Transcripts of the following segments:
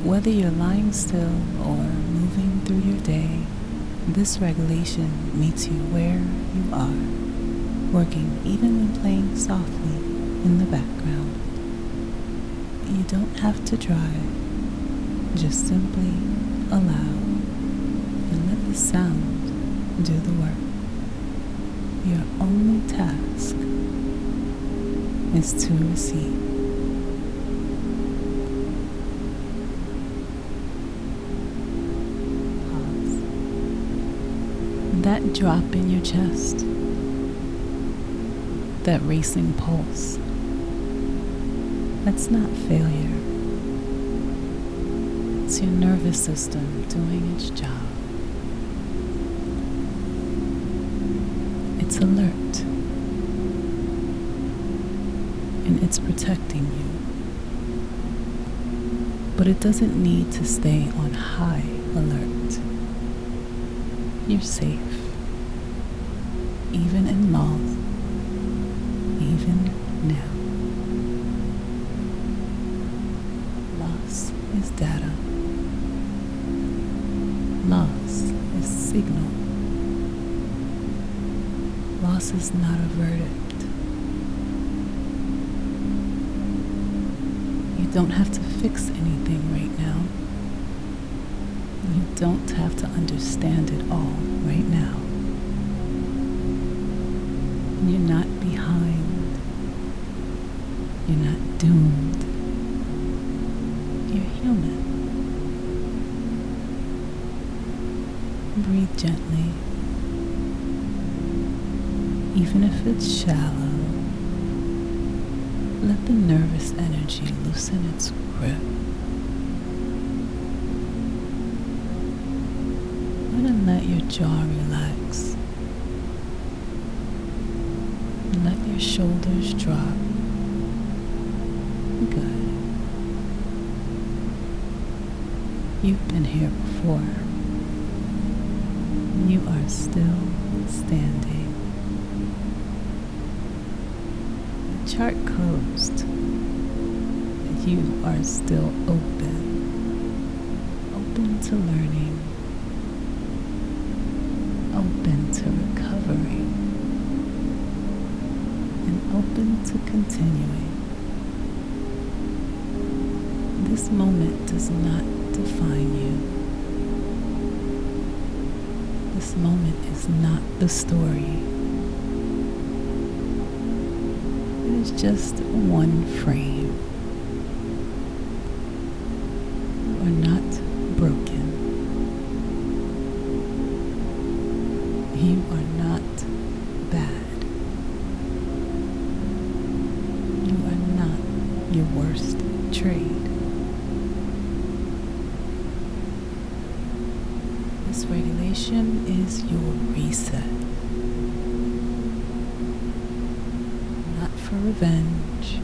Whether you're lying still or moving through your day, this regulation meets you where you are, working even when playing softly in the background. You don't have to drive, just simply allow and let the sound do the work. Your only task is to receive. Pause. That drop in your chest, that racing pulse, that's not failure. It's your nervous system doing its job. It's alert, and it's protecting you. But it doesn't need to stay on high alert. You're safe, even in loss, even now. Loss is data. Loss is signal. Loss is not a verdict. You don't have to fix anything right now. You don't have to understand it all right now. You're not behind. You're not doomed. You're human. Breathe gently. Even if it's shallow, let the nervous energy loosen its grip. And let your jaw relax. Let your shoulders drop. Good. You've been here before. You are still standing. The chart closed. You are still open. Open to learning. Open to recovery. And open to continuing. This moment does not define you. This moment is not the story. It is just one frame. You are not broken. You are not bad. You are not your worst trade. This regulation is your reset. Not for revenge.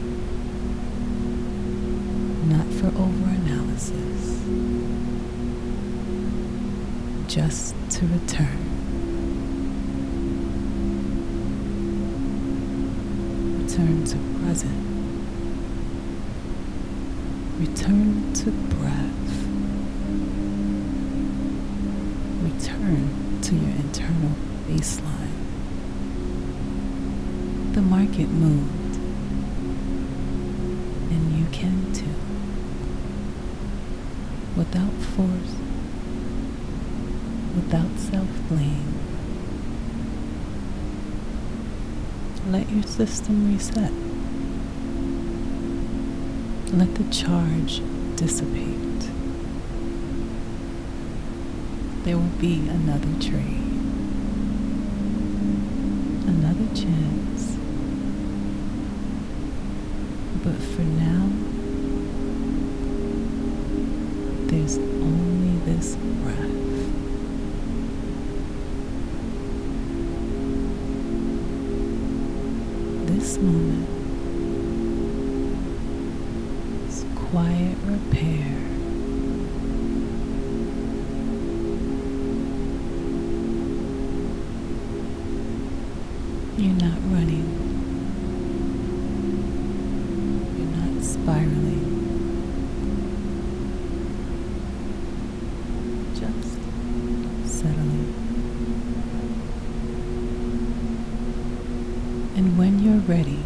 Not for overanalysis. Just to return. Return to present. Return to breath. Return to your internal baseline. The market moved, and you can too. Without force, without self-blame. Let your system reset. Let the charge dissipate. There will be another trade, another chance. But for now, there's only this breath. This moment is quiet repair. You're not running. You're not spiraling. ready,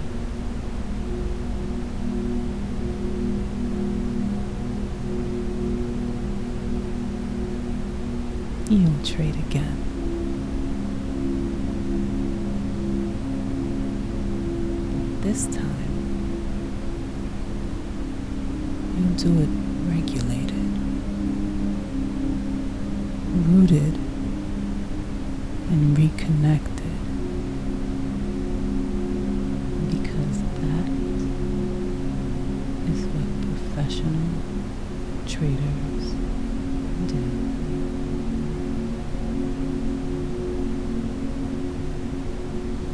you'll trade again. This time, you'll do it regulated, rooted, and reconnected, because that is what professional traders do.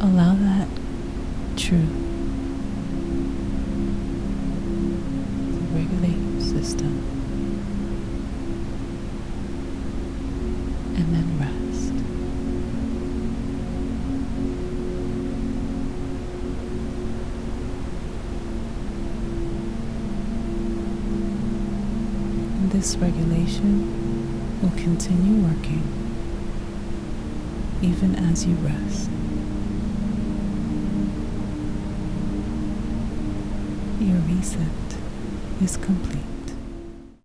Allow that truth to regulate your system, and then rest. This regulation will continue working even as you rest. Your reset is complete.